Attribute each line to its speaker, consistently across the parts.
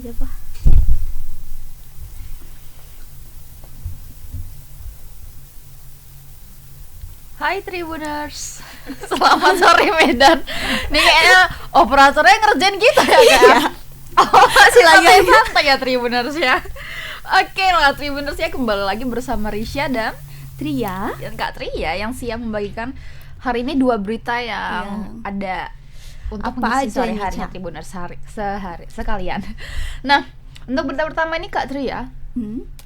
Speaker 1: aja, Pak.
Speaker 2: Hai Tribuners, selamat sore Medan. Nih kayaknya operatornya ngerjain kita ya kan? Oh masih lagi santai ya Tribuners ya. Oke lah Tribuners ya, kembali lagi bersama Risha dan
Speaker 1: Tria.
Speaker 2: Kak Tria yang siap membagikan hari ini dua berita yang ada untuk
Speaker 1: Apa
Speaker 2: mengisi
Speaker 1: aja ini,
Speaker 2: sehari-harinya
Speaker 1: Ca?
Speaker 2: Tribuners sehari sekalian. Nah, untuk berita pertama ini Kak Tria,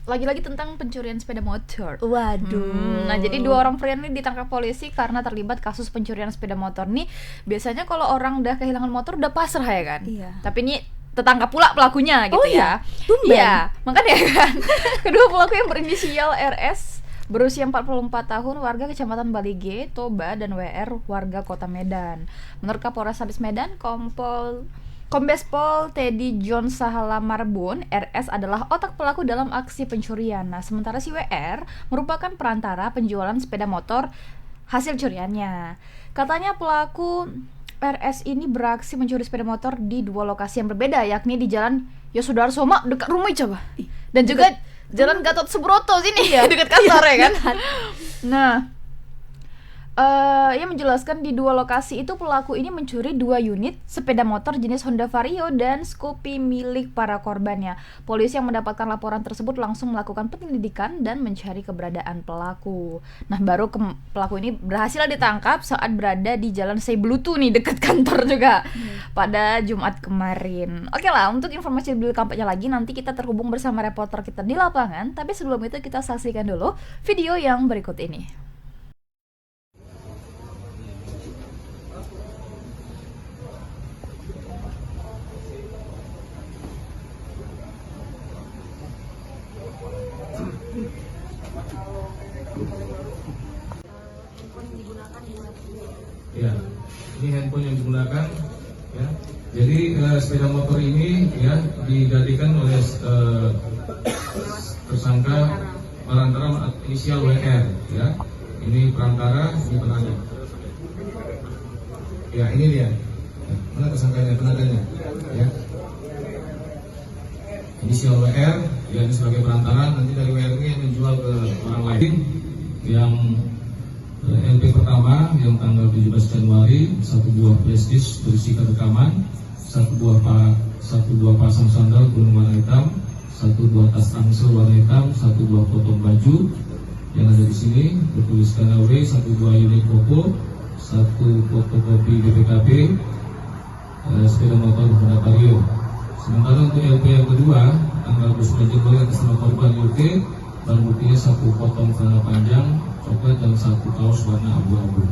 Speaker 2: lagi-lagi tentang pencurian sepeda motor.
Speaker 1: Waduh.
Speaker 2: Nah, jadi dua orang pria ini ditangkap polisi karena terlibat kasus pencurian sepeda motor. Nih, biasanya kalau orang udah kehilangan motor udah pasrah ya kan?
Speaker 1: Iya.
Speaker 2: Tapi ini tetangga pula pelakunya gitu
Speaker 1: Oh iya?
Speaker 2: ya.
Speaker 1: Tumben.
Speaker 2: Iya, makanya kan. Kedua pelaku yang berinisial RS berusia 44 tahun, warga Kecamatan Balige, Toba, dan WR warga Kota Medan. Menurut Kapolres Medan, Kombes Pol Teddy John Sahala Marbun, RS adalah otak pelaku dalam aksi pencurian. Nah, sementara si WR merupakan perantara penjualan sepeda motor hasil curiannya. Katanya pelaku RS ini beraksi mencuri sepeda motor di dua lokasi yang berbeda, yakni di Jalan Yosudarso dekat rumah coba. Dan juga Jalan Gatot Subroto sini ya, dekat kantor ya kan. Nah, ia menjelaskan di dua lokasi itu pelaku ini mencuri 2 unit sepeda motor jenis Honda Vario dan Scoopy milik para korbannya. Polisi yang mendapatkan laporan tersebut langsung melakukan penyelidikan dan mencari keberadaan pelaku. Nah, baru pelaku ini berhasil ditangkap saat berada di Jalan Seiblutu nih, dekat kantor juga, pada Jumat kemarin. Oke lah, untuk informasi lebih lengkapnya lagi nanti kita terhubung bersama reporter kita di lapangan. Tapi sebelum itu kita saksikan dulu video yang berikut ini.
Speaker 3: Ya, ini handphone yang digunakan. Ya, jadi sepeda motor ini ya digantikan oleh tersangka perantara inisial WR. Ya, ini perantara, ini penanda. Ya, ini dia. Ya, mana tersangkanya, penandanya? Ya, inisial WR, ya ini sebagai perantara. Nanti dari WR ini yang menjual ke orang lain yang LP pertama yang tanggal 17 Januari, satu buah flash disk berisikan rekaman, satu buah pasang sandal kuning warna hitam, satu buah tas ransel warna hitam, satu buah potong baju yang ada di sini bertuliskan AW, satu buah unit Popo, satu fotokopi BPKB, sepeda motor Honda Vario. Sementara untuk LP yang kedua, tanggal 29 Januari atas nama korban UK, barang buktinya satu potong celana panjang coklat dan satu kaos warna abu-abu.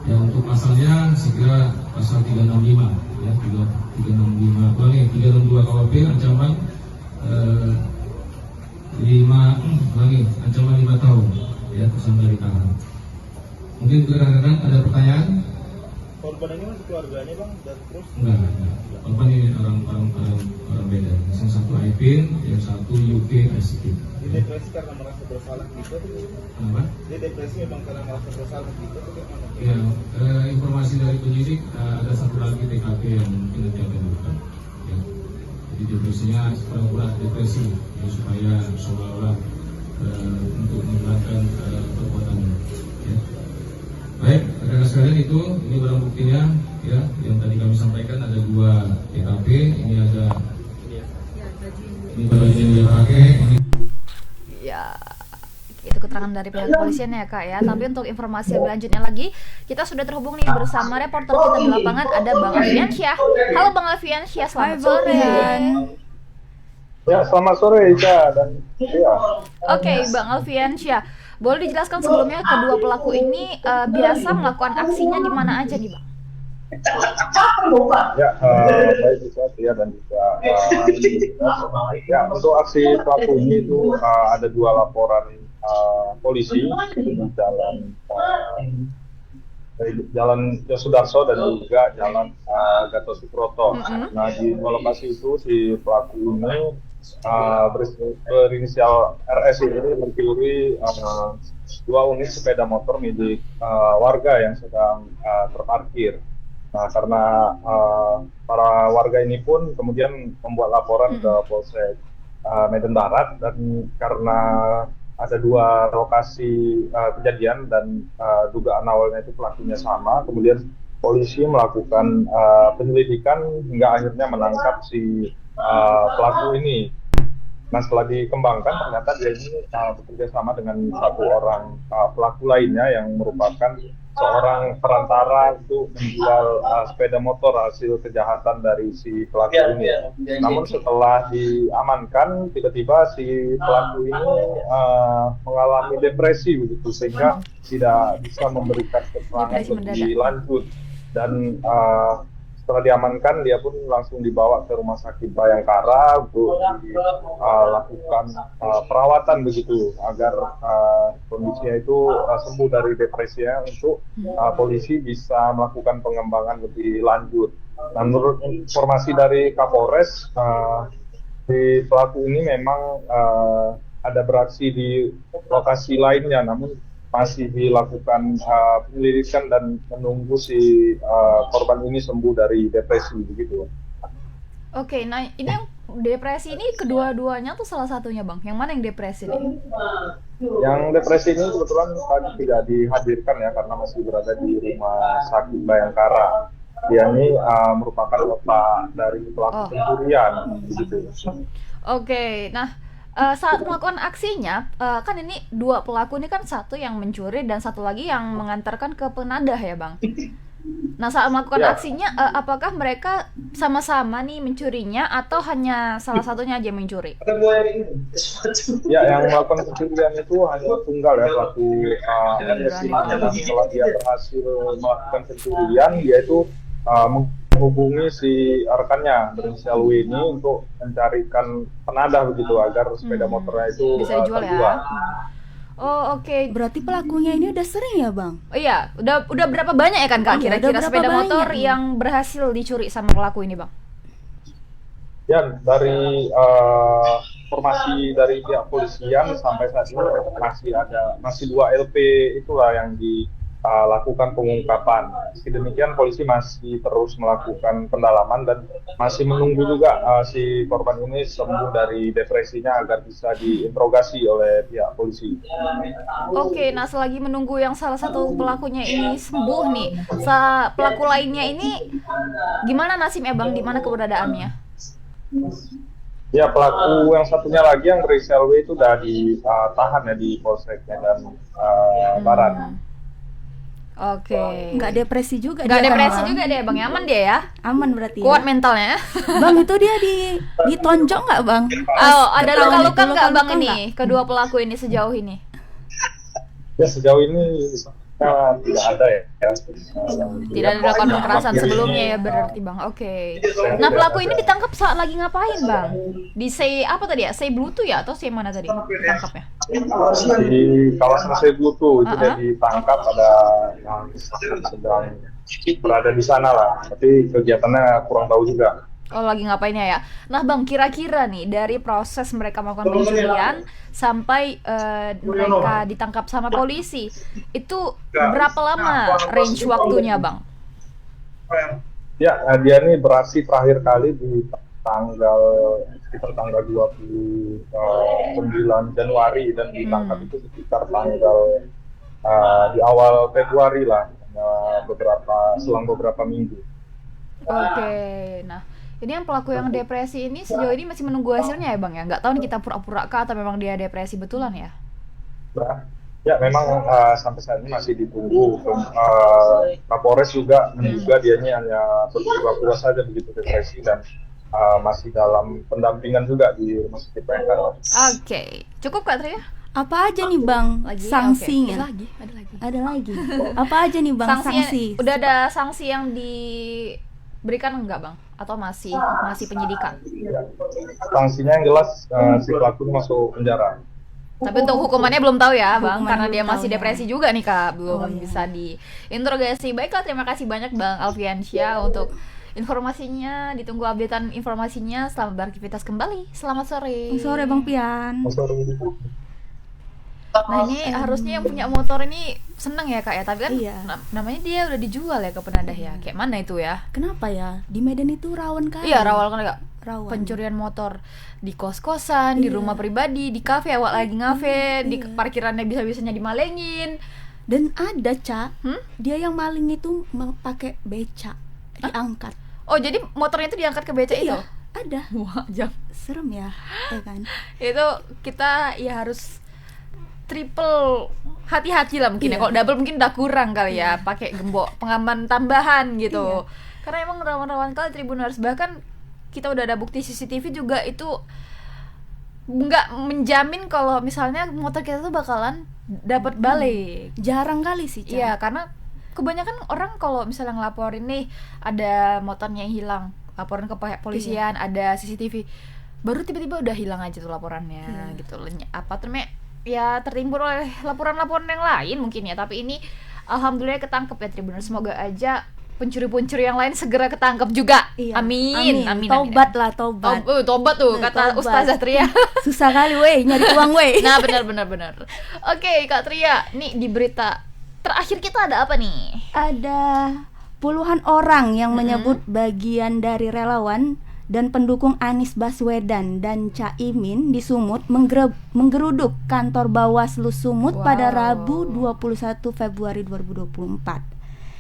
Speaker 3: Ya, untuk pasalnya segera pasal 365 ya, 365 362 KUHP ancaman 5 tahun ya, tersangka ditahan. Mungkin rekan-rekan ada pertanyaan?
Speaker 4: Korban ini masih keluarganya bang, dan terus
Speaker 3: Enggak. Korban ini orang beda. Yang satu Aipin, yang satu UK SIP.
Speaker 4: dia depresi karena merasa bersalah gitu atau
Speaker 3: Kenapa?
Speaker 4: dia depresi memang karena merasa bersalah gitu atau gimana?
Speaker 3: Ya, informasi dari penyidik ada satu lagi TKP yang mungkin nanti akan dibuka. Ya. Jadi depresinya pura-pura depresi ya, supaya seolah-olah untuk menghilangkan perbuatannya. Ya. Baik, rekan sekalian itu ini barang buktinya ya, yang tadi kami sampaikan ada 2 TKP. Ini ada ini baju yang dia pakai. Ini
Speaker 2: Ya, itu keterangan dari pihak kepolisian ya Kak ya. Tapi untuk informasi lebih lanjutnya lagi, kita sudah terhubung nih bersama reporter kita di lapangan, ada Bang Alfiansyah. Halo Bang Alfiansyah, selamat sore.
Speaker 5: Ya, selamat sore Ica dan Ria.
Speaker 2: Oke, Bang Alfiansyah, boleh dijelaskan sebelumnya kedua pelaku ini biasa melakukan aksinya di mana aja nih Bang?
Speaker 5: Ya, baik Ica, Ria dan juga ya, untuk aksi pelaku ini itu ada 2 laporan polisi di jalan Yosudarso dan juga jalan Gatot Subroto. Nah, di 2 lokasi itu si pelaku ini berinisial RS ini mencuri 2 unit sepeda motor milik warga yang sedang terparkir. Nah, karena para warga ini pun kemudian membuat laporan ke Polsek Medan Barat, dan karena ada 2 lokasi kejadian dan dugaan awalnya itu pelakunya sama, kemudian polisi melakukan penyelidikan hingga akhirnya menangkap si pelaku ini. Nah, setelah dikembangkan ternyata dia ini bekerja sama dengan 1 orang pelaku lainnya yang merupakan seorang perantara untuk menjual sepeda motor hasil kejahatan dari si pelaku ini. Namun setelah diamankan, tiba-tiba si pelaku ini mengalami depresi begitu, sehingga tidak bisa memberikan keterangan lebih lanjut. Dan setelah diamankan, dia pun langsung dibawa ke Rumah Sakit Bayangkara untuk dilakukan perawatan begitu, agar kondisinya itu sembuh dari depresinya, untuk polisi bisa melakukan pengembangan lebih lanjut. Nah, menurut informasi dari Kapolres, si pelaku ini memang ada beraksi di lokasi lainnya, namun masih dilakukan penyelidikan dan menunggu si korban ini sembuh dari depresi begitu.
Speaker 2: Oke, nah ini yang depresi ini kedua-duanya tuh salah satunya Bang. Yang mana yang depresi nih?
Speaker 5: Yang depresi ini kebetulan tadi tidak dihadirkan ya, karena masih berada di Rumah Sakit Bayangkara. Dia ini merupakan otak dari pelaku pencurian begitu.
Speaker 2: Oke, nah saat melakukan aksinya, kan ini 2 pelaku ini kan, satu yang mencuri dan satu lagi yang mengantarkan ke penadah ya Bang. Nah, saat melakukan aksinya, apakah mereka sama-sama nih mencurinya atau hanya salah satunya aja yang mencuri?
Speaker 5: Ya, yang melakukan pencurian itu hanya tunggal ya, pelaku RS ini. Setelah dia berhasil melakukan pencurian, dia itu menghubungi si rekannya berinisial W ini untuk mencarikan penadah begitu, agar sepeda motornya itu
Speaker 2: bisa dijual ya. Oh, oke.
Speaker 1: Berarti pelakunya ini udah sering ya, Bang?
Speaker 2: Oh iya, udah berapa banyak ya kan Kak kira-kira sepeda motor yang berhasil dicuri sama pelaku ini, Bang?
Speaker 5: Ya, dari informasi dari pihak polisian sampai saat ini masih 2 LP itulah yang dilakukan pengungkapan. Meski demikian, polisi masih terus melakukan pendalaman dan masih menunggu juga si korban ini sembuh dari depresinya agar bisa diinterogasi oleh pihak polisi.
Speaker 2: Oke, nah selagi menunggu yang salah satu pelakunya ini sembuh nih, pelaku lainnya ini gimana nasibnya Bang? Di mana keberadaannya?
Speaker 5: Ya, pelaku yang satunya lagi yang berinisial W itu sudah ditahan ya di Polsek Medan Barat.
Speaker 2: Oke.
Speaker 1: Nggak depresi juga.
Speaker 2: Nggak depresi juga dia Bang, aman dia ya?
Speaker 1: Aman berarti.
Speaker 2: Kuat
Speaker 1: ya?
Speaker 2: mentalnya.
Speaker 1: Bang, itu dia ditonjok nggak Bang?
Speaker 2: Oh, ada luka-luka nggak Bang ini? Kedua pelaku ini sejauh ini?
Speaker 5: Ya, sejauh ini tidak ada ya.
Speaker 2: Tidak ada dilakukan kekerasan sebelumnya ya berarti Bang. Oke. Nah, pelaku ini ditangkap saat lagi ngapain Bang? Di apa tadi ya? Bluetooth ya atau mana tadi ditangkapnya?
Speaker 5: Di kawasan Bluetooth itu dia ditangkap, ada yang sedang berada di sana lah. Tapi kegiatannya kurang tahu juga.
Speaker 2: Oh, lagi ngapainnya ya? Nah Bang, kira-kira nih dari proses mereka melakukan pencurian sampai mereka ditangkap sama polisi, itu berapa lama range waktunya Bang?
Speaker 5: Ya, dia ini beraksi terakhir kali di sekitar tanggal 29 Januari dan ditangkap itu sekitar tanggal di awal Februari lah, selang beberapa minggu.
Speaker 2: Oke, nah ini yang pelaku yang depresi ini sejauh ini masih menunggu hasilnya ya Bang ya? Nggak tahu nih kita pura-pura kah atau memang dia depresi betulan ya?
Speaker 5: Ya, memang sampai saat ini masih ditunggu. Kapolres juga menduga dianya hanya berpura-pura saja begitu depresi dan masih dalam pendampingan juga di Rumah Sakit Bayangkara.
Speaker 2: Oke, cukup Kak Tria?
Speaker 1: Apa aja nih Bang sanksinya?
Speaker 2: Okay.
Speaker 1: Ada lagi. Apa aja nih Bang sanksi?
Speaker 2: Udah ada sanksi yang diberikan enggak Bang? Atau masih penyidikan?
Speaker 5: Ya, sanksinya yang jelas si pelaku masuk penjara.
Speaker 2: Tapi untuk hukumannya belum tahu ya Bang, karena dia masih depresi juga nih Kak, belum bisa diinterogasi. Baiklah, terima kasih banyak Bang Alfiansyah untuk informasinya, ditunggu updatean informasinya. Selamat beraktivitas kembali, selamat sore.
Speaker 1: Sore Bang Pian.
Speaker 5: Sore.
Speaker 2: Nah ini harusnya yang punya motor ini seneng ya Kak ya, tapi kan
Speaker 1: Iya.
Speaker 2: namanya dia udah dijual ya ke penadah ya. Kayak mana itu ya?
Speaker 1: Kenapa ya? Di Medan itu rawan kali.
Speaker 2: Iya, rawan kan Kak.
Speaker 1: Rawan.
Speaker 2: Pencurian motor di kos-kosan, di
Speaker 1: Iya.
Speaker 2: rumah pribadi, di kafe awak lagi ngafe, di parkirannya bisa-bisanya dimalengin.
Speaker 1: Dan ada, Ca,
Speaker 2: Hmm?
Speaker 1: dia yang maling itu pakai beca, diangkat.
Speaker 2: Oh, jadi motornya itu diangkat ke beca itu?
Speaker 1: Iya, ada.
Speaker 2: Wah, jam.
Speaker 1: Serem ya, ya kan?
Speaker 2: Itu kita ya harus triple hati-hati lah mungkin ya.
Speaker 1: Iya.
Speaker 2: Kalau double mungkin udah kurang kali ya, pakai gembok pengaman tambahan gitu.
Speaker 1: Iya.
Speaker 2: Karena emang rawan-rawan kali Tribuners, bahkan kita udah ada bukti CCTV juga itu nggak menjamin kalau misalnya motor kita tuh bakalan dapat balik.
Speaker 1: Jarang kali sih, Ca.
Speaker 2: Iya, karena kebanyakan orang kalau misalnya ngelaporin nih ada motornya yang hilang, laporan ke pihak polisian, ada CCTV, baru tiba-tiba udah hilang aja tuh laporannya gitu. Apa tuh ya tertimbun oleh laporan-laporan yang lain mungkin ya, tapi ini alhamdulillah ketangkep ya Tribuners. Semoga aja pencuri-pencuri yang lain segera ketangkep juga.
Speaker 1: Iya.
Speaker 2: Amin.
Speaker 1: Tobat lah, tobat.
Speaker 2: Tobat tuh
Speaker 1: Nah,
Speaker 2: kata
Speaker 1: tobat.
Speaker 2: Ustazah Tria.
Speaker 1: Susah kali weh nyari uang weh.
Speaker 2: Nah, benar. Oke, Kak Tria, nih di berita terakhir kita ada apa nih?
Speaker 1: Ada puluhan orang yang menyebut bagian dari relawan dan pendukung Anies Baswedan dan Caimin di Sumut menggeruduk kantor Bawaslu Sumut pada Rabu 21 Februari 2024.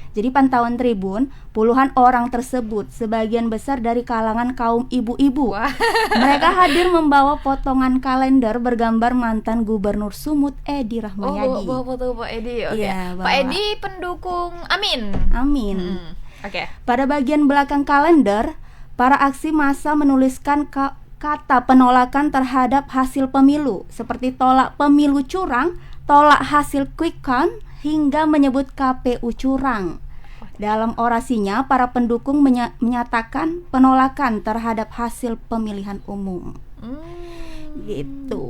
Speaker 1: Jadi pantauan Tribun, puluhan orang tersebut sebagian besar dari kalangan kaum ibu-ibu.
Speaker 2: Wah.
Speaker 1: Mereka hadir membawa potongan kalender bergambar mantan Gubernur Sumut Edi Rahmayadi.
Speaker 2: bawa foto Pak Edi. Oke.
Speaker 1: Iya,
Speaker 2: Pak
Speaker 1: bawa.
Speaker 2: Edi pendukung Amin.
Speaker 1: Amin.
Speaker 2: Oke.
Speaker 1: Pada bagian belakang kalender, para aksi massa menuliskan kata penolakan terhadap hasil pemilu, seperti tolak pemilu curang, tolak hasil quick count, hingga menyebut KPU curang. Dalam orasinya, para pendukung menyatakan penolakan terhadap hasil pemilihan umum. Gitu.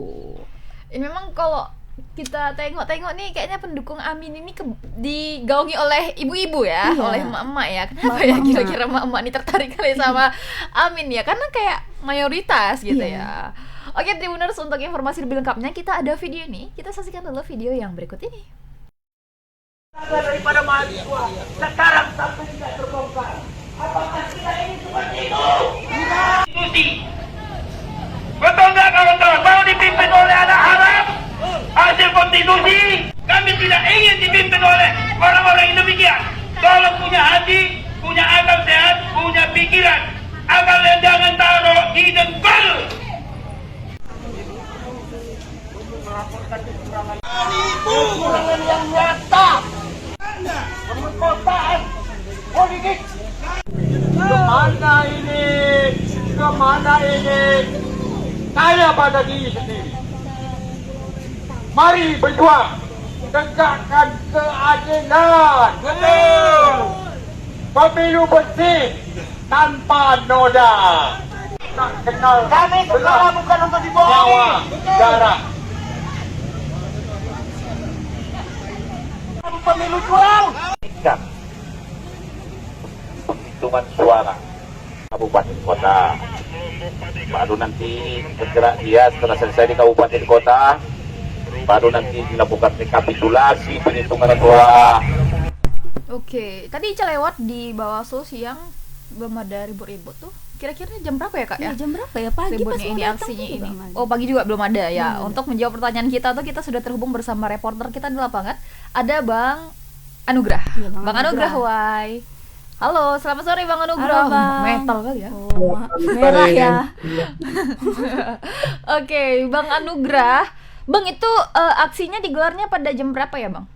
Speaker 2: Ini memang kalau kita tengok-tengok nih kayaknya pendukung Amin ini digaungi oleh ibu-ibu ya,
Speaker 1: Iya.
Speaker 2: oleh emak-emak ya. Kenapa ya
Speaker 1: Emak-emak.
Speaker 2: kira-kira emak-emak ini tertarik kali sama Amin ya? Karena kayak mayoritas gitu
Speaker 1: Iya.
Speaker 2: ya. Oke Tribuners, untuk informasi lebih lengkapnya kita ada video nih. Kita saksikan dulu video yang berikut ini.
Speaker 6: Daripada mahasiswa sekarang sampai tidak terbongkar. Apakah kita ini seperti itu? Institusi. Betul nggak kawan-kawan? Mau dipimpin oleh anak haram? Hasil konstitusi. Kami tidak ingin dipimpin oleh orang-orang yang demikian. Tolong punya hati, punya akal sehat, punya pikiran. Akal yang jangan taruh di dengkul. Kekurangan yang nyata. Pemerkosaan politik. Kemana ini? Kemana ini? Tanya pada diri sendiri. Mari berjuang, tegakkan keadilan. Betul. Pemilu bersih tanpa noda. Tak kenal. Kami sekarang bukan untuk dibohongi. Nyawa, darah. Pemilu curang. Penghitungan suara kabupaten kota. Baru nanti bergerak dia setelah selesai di kabupaten kota, baru nanti dilakukan rekapitulasi penghitungan suara.
Speaker 2: Oke, tadi Ica lewat di Bawaslu siang, belum ada ribut-ribut tuh. Kira-kira jam berapa ya Kak ya?
Speaker 1: Ya, jam berapa ya? Pagi pas
Speaker 2: Ributnya
Speaker 1: mau
Speaker 2: ini,
Speaker 1: datang
Speaker 2: aksinya
Speaker 1: tuh
Speaker 2: ini.
Speaker 1: juga nggak ada.
Speaker 2: Oh, pagi juga belum ada ya.
Speaker 1: Belum ada.
Speaker 2: Untuk menjawab pertanyaan kita tuh kita sudah terhubung bersama reporter kita di lapangan. Ada Bang Anugrah.
Speaker 1: Iya, Bang
Speaker 2: Anugrah,
Speaker 1: Anugrah.
Speaker 2: why? Halo, selamat sore Bang Anugrah.
Speaker 1: Halo, Bang.
Speaker 2: Metal kali ya.
Speaker 1: Oh, merah ya.
Speaker 2: Oke, Bang Anugrah. Bang itu aksinya digelarnya pada jam berapa ya, Bang?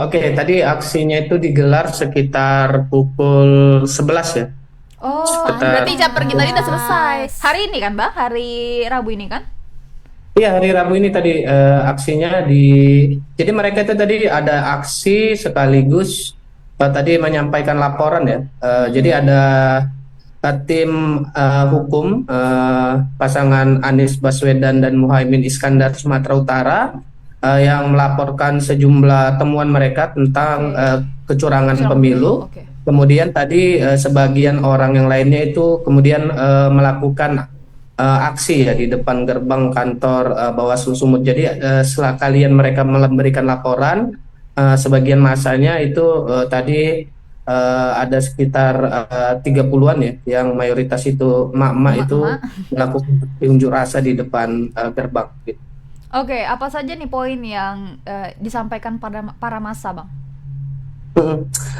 Speaker 7: Oke, tadi aksinya itu digelar sekitar pukul 11 ya.
Speaker 2: Oh,
Speaker 7: Sekitar-
Speaker 2: berarti jam pergi tadi udah selesai. Hari ini kan, Bang? Hari Rabu ini kan?
Speaker 7: Iya, hari Rabu ini tadi aksinya jadi mereka itu tadi ada aksi sekaligus tadi menyampaikan laporan ya. Jadi ada tim hukum pasangan Anies Baswedan dan Muhaimin Iskandar Sumatera Utara yang melaporkan sejumlah temuan mereka tentang kecurangan pemilu.
Speaker 2: Oke.
Speaker 7: Kemudian tadi sebagian orang yang lainnya itu kemudian melakukan aksi ya di depan gerbang kantor Bawaslu Sumut. Jadi setelah kalian mereka memberikan laporan, sebagian masanya itu tadi ada sekitar 30-an ya, yang mayoritas itu emak-emak itu melakukan unjuk rasa di depan gerbang. Gitu.
Speaker 2: Oke, apa saja nih poin yang disampaikan pada para massa, Bang?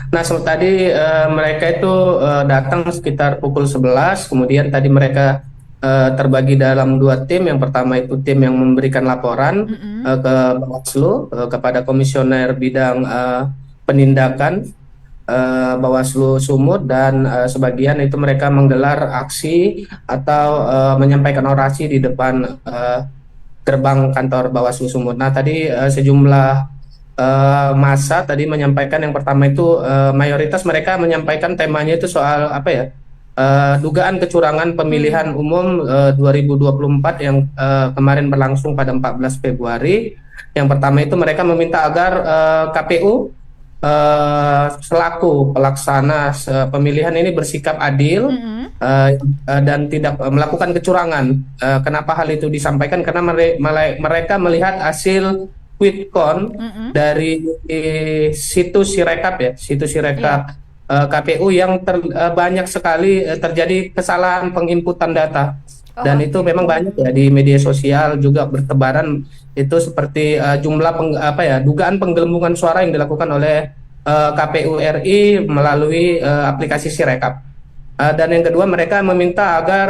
Speaker 7: Nah, tadi mereka itu datang sekitar pukul 11, kemudian tadi mereka terbagi dalam 2 tim. Yang pertama itu tim yang memberikan laporan ke Bawaslu, kepada Komisioner Bidang Penindakan Bawaslu Sumut, dan sebagian itu mereka menggelar aksi atau menyampaikan orasi di depan gerbang kantor Bawaslu Sumut. Nah, tadi sejumlah masa tadi menyampaikan, yang pertama itu mayoritas mereka menyampaikan temanya itu soal apa ya, dugaan kecurangan pemilihan umum 2024 yang kemarin berlangsung pada 14 Februari. Yang pertama itu mereka meminta agar KPU selaku pelaksana pemilihan ini bersikap adil dan tidak melakukan kecurangan. Kenapa hal itu disampaikan? Karena mereka melihat hasil quick count dari situs Sirekap ya, situs Sirekap KPU yang banyak sekali terjadi kesalahan penginputan data. Dan itu memang banyak ya di media sosial juga bertebaran itu, seperti jumlah dugaan penggelembungan suara yang dilakukan oleh KPU RI melalui aplikasi Sirekap. Dan yang kedua, mereka meminta agar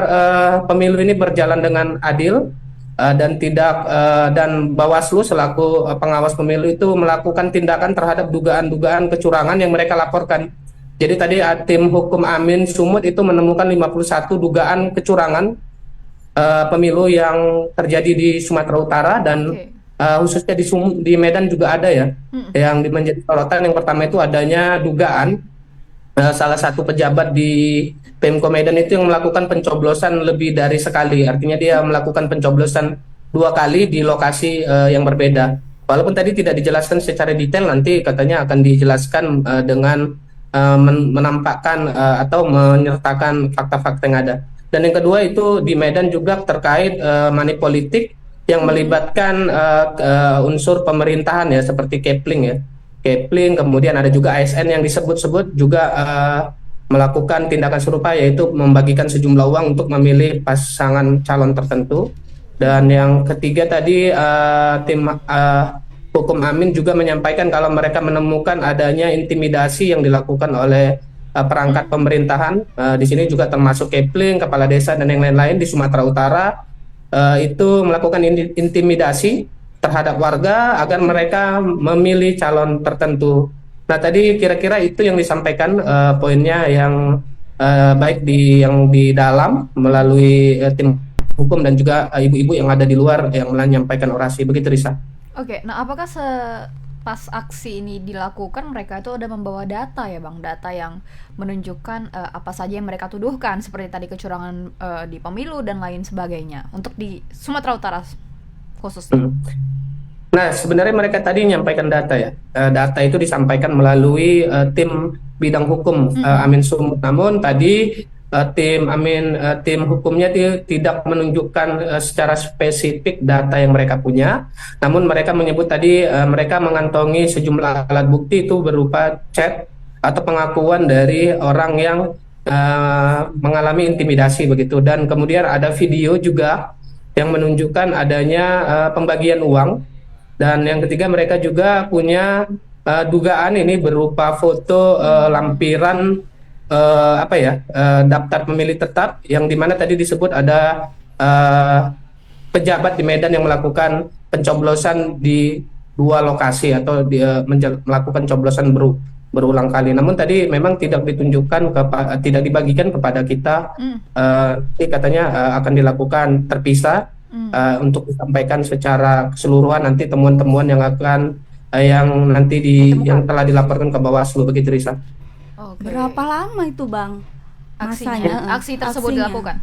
Speaker 7: pemilu ini berjalan dengan adil dan tidak dan Bawaslu selaku pengawas pemilu itu melakukan tindakan terhadap dugaan-dugaan kecurangan yang mereka laporkan. Jadi tadi tim hukum Amin Sumut itu menemukan 51 dugaan kecurangan pemilu yang terjadi di Sumatera Utara, dan khususnya di Medan juga ada ya, yang menjadi sorotan. Yang pertama itu adanya dugaan salah satu pejabat di Pemko Medan itu yang melakukan pencoblosan lebih dari sekali. Artinya dia melakukan pencoblosan 2 kali di lokasi yang berbeda. Walaupun tadi tidak dijelaskan secara detail, nanti katanya akan dijelaskan dengan menampakkan atau menyertakan fakta-fakta yang ada. Dan yang kedua itu di Medan juga terkait money politik yang melibatkan unsur pemerintahan ya, seperti Kepling ya. Kepling, kemudian ada juga ASN yang disebut-sebut juga melakukan tindakan serupa, yaitu membagikan sejumlah uang untuk memilih pasangan calon tertentu. Dan yang ketiga tadi tim hukum Amin juga menyampaikan kalau mereka menemukan adanya intimidasi yang dilakukan oleh perangkat pemerintahan. Di sini juga termasuk Kepling, kepala desa, dan yang lain-lain di Sumatera Utara itu melakukan intimidasi terhadap warga agar mereka memilih calon tertentu. Nah, tadi kira-kira itu yang disampaikan poinnya, yang baik yang di dalam melalui tim hukum dan juga ibu-ibu yang ada di luar yang menyampaikan orasi. Begitu, Risa.
Speaker 2: Oke, nah apakah pas aksi ini dilakukan mereka itu ada membawa data ya, Bang? Data yang menunjukkan apa saja yang mereka tuduhkan, seperti tadi kecurangan di pemilu dan lain sebagainya, untuk di Sumatera Utara khususnya.
Speaker 7: Nah, sebenarnya mereka tadi menyampaikan data ya. Data itu disampaikan melalui tim bidang hukum Amin Sumut. Namun tadi tim hukumnya tidak menunjukkan secara spesifik data yang mereka punya. Namun mereka menyebut tadi mereka mengantongi sejumlah alat bukti itu berupa chat atau pengakuan dari orang yang mengalami intimidasi begitu. Dan kemudian ada video juga yang menunjukkan adanya pembagian uang. Dan yang ketiga, mereka juga punya dugaan ini berupa foto lampiran daftar pemilih tetap, yang dimana tadi disebut ada pejabat di Medan yang melakukan pencoblosan di 2 lokasi atau melakukan coblosan berulang kali. Namun tadi memang tidak ditunjukkan tidak dibagikan kepada kita. Ini katanya akan dilakukan terpisah untuk disampaikan secara keseluruhan nanti temuan-temuan yang akan yang telah dilaporkan ke Bawaslu. Begitu, Risa.
Speaker 1: Berapa lama itu, Bang?
Speaker 2: Aksi tersebut dilakukan?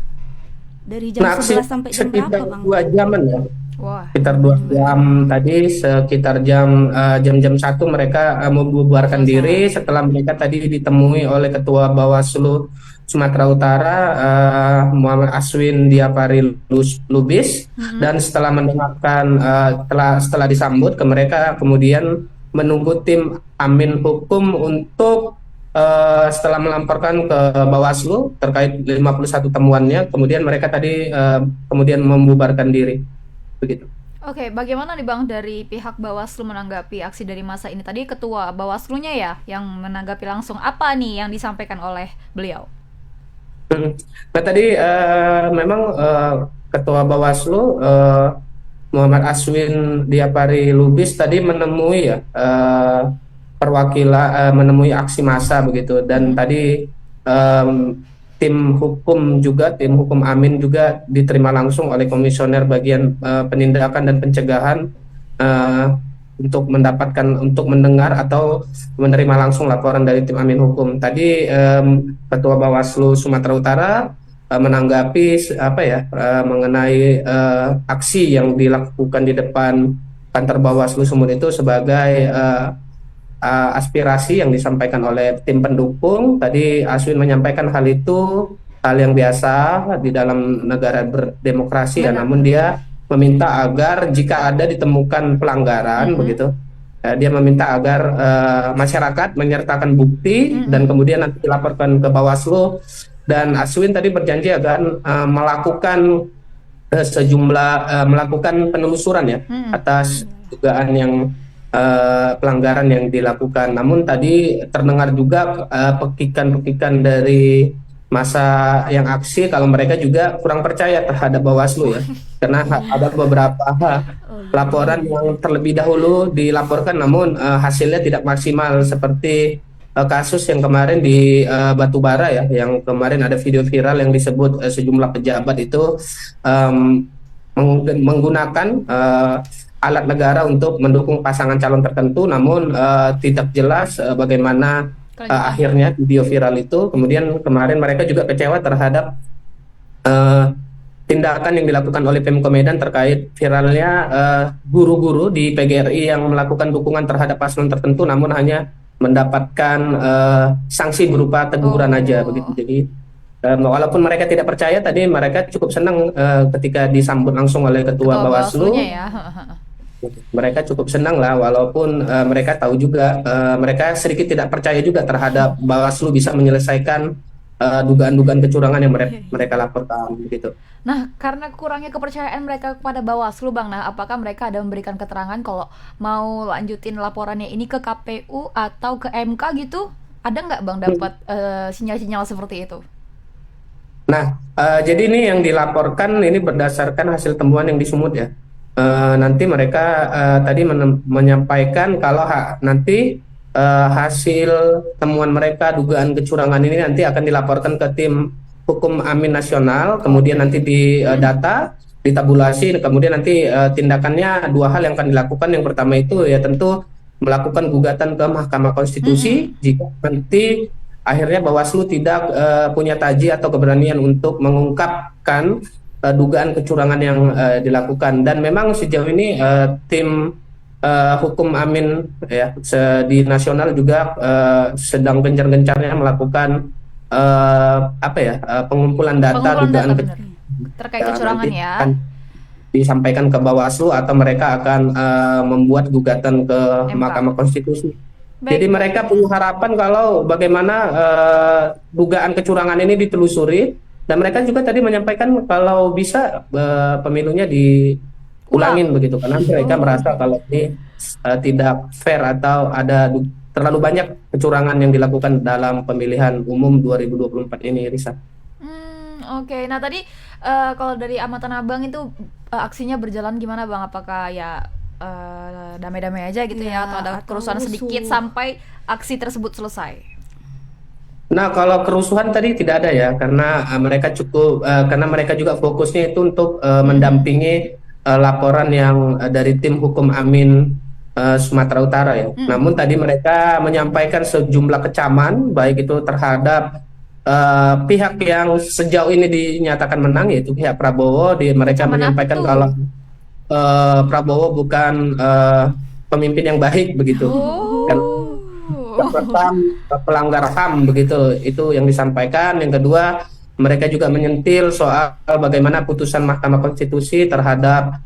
Speaker 1: Dari jam 11 sampai jam berapa, Bang?
Speaker 7: 2 jaman ya.
Speaker 2: Wah.
Speaker 7: Sekitar 2 jam tadi, sekitar jam 1 mereka membubarkan diri setelah mereka tadi ditemui oleh Ketua Bawaslu Sumatera Utara, Muhammad Aswin Diapari Lubis, dan setelah mendengarkan setelah disambut ke mereka, kemudian menunggu tim Amin Hukum untuk setelah melamporkan ke Bawaslu terkait 51 temuannya, kemudian mereka tadi kemudian membubarkan diri, begitu.
Speaker 2: Oke, bagaimana nih Bang dari pihak Bawaslu menanggapi aksi dari masa ini? Tadi Ketua Bawaslunya ya yang menanggapi langsung, apa nih yang disampaikan oleh beliau?
Speaker 7: Nah tadi memang Ketua Bawaslu Muhammad Aswin Diapari Lubis tadi menemui ya perwakilan menemui aksi massa begitu, dan tadi tim hukum Amin juga diterima langsung oleh Komisioner Bagian Penindakan dan Pencegahan untuk mendengar atau menerima langsung laporan dari tim Amin Hukum. Tadi Ketua Bawaslu Sumatera Utara menanggapi mengenai aksi yang dilakukan di depan kantor Bawaslu Sumut itu sebagai aspirasi yang disampaikan oleh tim pendukung. Tadi Aswin menyampaikan hal itu hal yang biasa di dalam negara berdemokrasi ya, namun dia meminta agar jika ada ditemukan pelanggaran begitu, dia meminta agar masyarakat menyertakan bukti dan kemudian nanti dilaporkan ke Bawaslu. Dan Aswin tadi berjanji akan melakukan melakukan penelusuran ya atas dugaan yang pelanggaran yang dilakukan. Namun tadi terdengar juga pekikan-pekikan dari masa yang aksi kalau mereka juga kurang percaya terhadap Bawaslu ya, karena ada beberapa laporan yang terlebih dahulu dilaporkan namun hasilnya tidak maksimal, seperti kasus yang kemarin di Batubara ya, yang kemarin ada video viral yang disebut sejumlah pejabat itu menggunakan alat negara untuk mendukung pasangan calon tertentu, namun tidak jelas bagaimana akhirnya video viral itu. Kemudian kemarin mereka juga kecewa terhadap tindakan yang dilakukan oleh Pemko Medan terkait viralnya guru-guru di PGRI yang melakukan dukungan terhadap paslon tertentu, namun hanya mendapatkan sanksi berupa teguran aja begitu. Jadi walaupun mereka tidak percaya, tadi mereka cukup senang ketika disambut langsung oleh Ketua Bawaslu.
Speaker 2: Ya.
Speaker 7: Mereka cukup senang lah, walaupun mereka tahu juga mereka sedikit tidak percaya juga terhadap Bawaslu bisa menyelesaikan dugaan-dugaan kecurangan yang mereka laporkan begitu.
Speaker 2: Nah, karena kurangnya kepercayaan mereka kepada Bawaslu, Bang, nah apakah mereka ada memberikan keterangan kalau mau lanjutin laporannya ini ke KPU atau ke MK gitu? Ada nggak Bang dapat sinyal-sinyal seperti itu?
Speaker 7: Nah, jadi ini yang dilaporkan ini berdasarkan hasil temuan yang di Sumut ya. Nanti mereka tadi menyampaikan kalau nanti hasil temuan mereka dugaan kecurangan ini nanti akan dilaporkan ke tim hukum Amin Nasional, kemudian nanti didata, ditabulasi, kemudian nanti tindakannya dua hal yang akan dilakukan. Yang pertama itu ya tentu melakukan gugatan ke Mahkamah Konstitusi jika nanti akhirnya Bawaslu tidak punya taji atau keberanian untuk mengungkapkan dugaan kecurangan yang dilakukan. Dan memang sejauh ini tim hukum Amin ya di nasional juga sedang gencar-gencarnya melakukan pengumpulan data dugaan
Speaker 2: terkait kecurangan ya.
Speaker 7: Disampaikan ke Bawaslu atau mereka akan membuat gugatan ke Mahkamah Konstitusi. Baik. Jadi mereka punya harapan kalau bagaimana dugaan kecurangan ini ditelusuri, dan mereka juga tadi menyampaikan kalau bisa pemilunya diulangin begitu, karena mereka merasa kalau ini tidak fair atau ada terlalu banyak kecurangan yang dilakukan dalam pemilihan umum 2024 ini, Risa.
Speaker 2: Oke. Nah tadi kalau dari amatan Abang itu aksinya berjalan gimana Bang? Apakah ya damai-damai aja gitu ya atau ada kerusuhan sedikit sampai aksi tersebut selesai?
Speaker 7: Nah, kalau kerusuhan tadi tidak ada ya, karena karena mereka juga fokusnya itu untuk mendampingi laporan yang dari tim hukum Amin Sumatera Utara ya. Namun tadi mereka menyampaikan sejumlah kecaman baik itu terhadap pihak yang sejauh ini dinyatakan menang, yaitu pihak Prabowo. Mereka menyampaikan kalau Prabowo bukan pemimpin yang baik begitu. pelanggar HAM begitu. Itu yang disampaikan. Yang kedua, mereka juga menyentil soal bagaimana putusan Mahkamah Konstitusi terhadap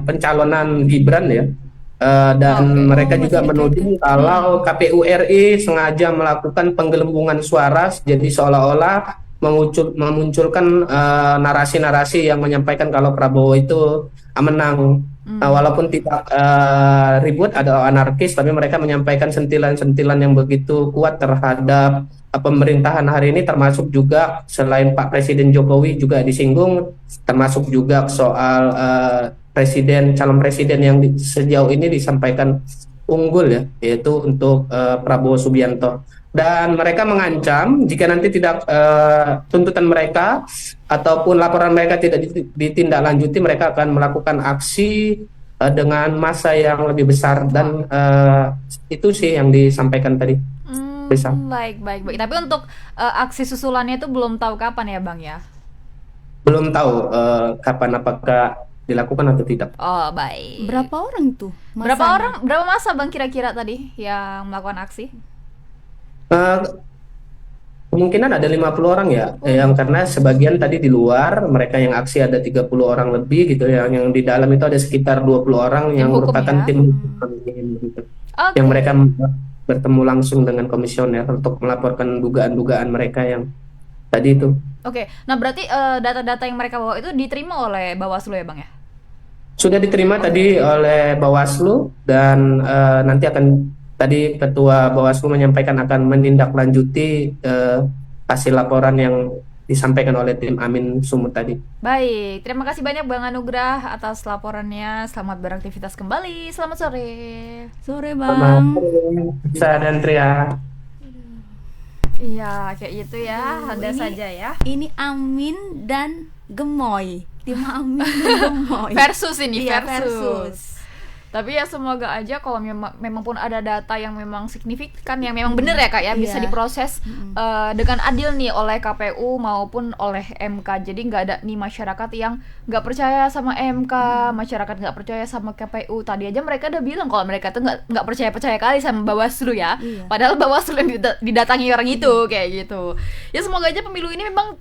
Speaker 7: pencalonan Gibran ya. Dan mereka juga menuding kalau KPU RI sengaja melakukan penggelembungan suara, jadi seolah-olah memunculkan narasi-narasi yang menyampaikan kalau Prabowo itu menang. Walaupun tidak ribut atau anarkis, tapi mereka menyampaikan sentilan-sentilan yang begitu kuat terhadap pemerintahan hari ini, termasuk juga selain Pak Presiden Jokowi juga disinggung, termasuk juga soal calon presiden yang sejauh ini disampaikan unggul ya, yaitu untuk Prabowo Subianto. Dan mereka mengancam jika nanti tidak tuntutan mereka ataupun laporan mereka tidak ditindaklanjuti, mereka akan melakukan aksi dengan massa yang lebih besar. Dan itu sih yang disampaikan tadi.
Speaker 2: Baik. Tapi untuk aksi susulannya itu belum tahu kapan ya Bang ya?
Speaker 7: Belum tahu kapan, apakah dilakukan atau tidak.
Speaker 2: Oh baik.
Speaker 1: Berapa orang tuh?
Speaker 2: Berapa masa Bang kira-kira tadi yang melakukan aksi?
Speaker 7: Kemungkinan ada 50 orang ya, yang karena sebagian tadi di luar, mereka yang aksi ada 30 orang lebih gitu, yang di dalam itu ada sekitar 20 orang yang merupakan tim gitu. Yang mereka bertemu langsung dengan komisioner untuk melaporkan dugaan-dugaan mereka yang tadi itu.
Speaker 2: Oke, nah berarti data-data yang mereka bawa itu diterima oleh Bawaslu ya Bang ya?
Speaker 7: Sudah diterima tadi oleh Bawaslu, dan nanti akan, tadi Ketua Bawaslu menyampaikan akan menindaklanjuti hasil laporan yang disampaikan oleh tim Amin Sumut tadi.
Speaker 2: Baik, terima kasih banyak Bang Anugrah atas laporannya. Selamat beraktivitas kembali. Selamat sore.
Speaker 1: Sore Bang.
Speaker 7: Bisa dan Tria.
Speaker 2: Iya, kayak gitu ya. Ada saja ya.
Speaker 1: Ini Amin dan Gemoy. Tim Amin dan Gemoy.
Speaker 2: Versus ini,
Speaker 1: Iya,
Speaker 2: versus. Tapi ya semoga aja kalau memang pun ada data yang memang signifikan, yang memang benar ya Kak ya, bisa diproses dengan adil nih oleh KPU maupun oleh MK. Jadi nggak ada nih masyarakat yang nggak percaya sama MK, masyarakat nggak percaya sama KPU. Tadi aja mereka udah bilang kalau mereka tuh nggak percaya kali sama Bawaslu ya. Padahal Bawaslu yang didatangi orang itu kayak gitu. Ya semoga aja pemilu ini memang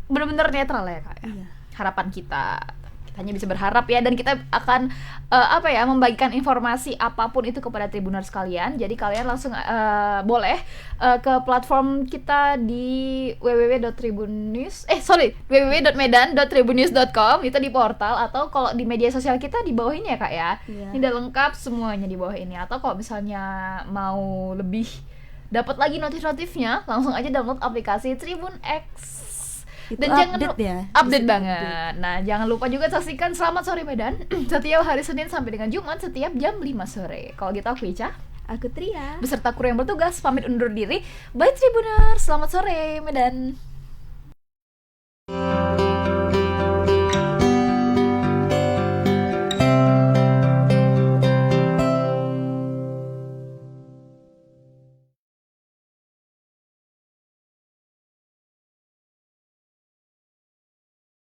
Speaker 2: benar-benar netral ya Kak ya. Harapan kita hanya bisa berharap ya, dan kita akan membagikan informasi apapun itu kepada Tribuners sekalian. Jadi kalian langsung boleh ke platform kita di www.medan.tribunnews.com, itu di portal, atau kalau di media sosial kita di bawah ini ya Kak ya. Ini udah lengkap semuanya di bawah ini. Atau kalau misalnya mau lebih dapat lagi notif-notifnya, langsung aja download aplikasi Tribun X. Dan update banget. Nah, jangan lupa juga saksikan Selamat Sore Medan setiap hari Senin sampai dengan Jumat setiap jam 5 sore. Kalau gitu aku Ica,
Speaker 1: aku Tria,
Speaker 2: beserta kru yang bertugas pamit undur diri. Bye Tribuners, selamat sore Medan.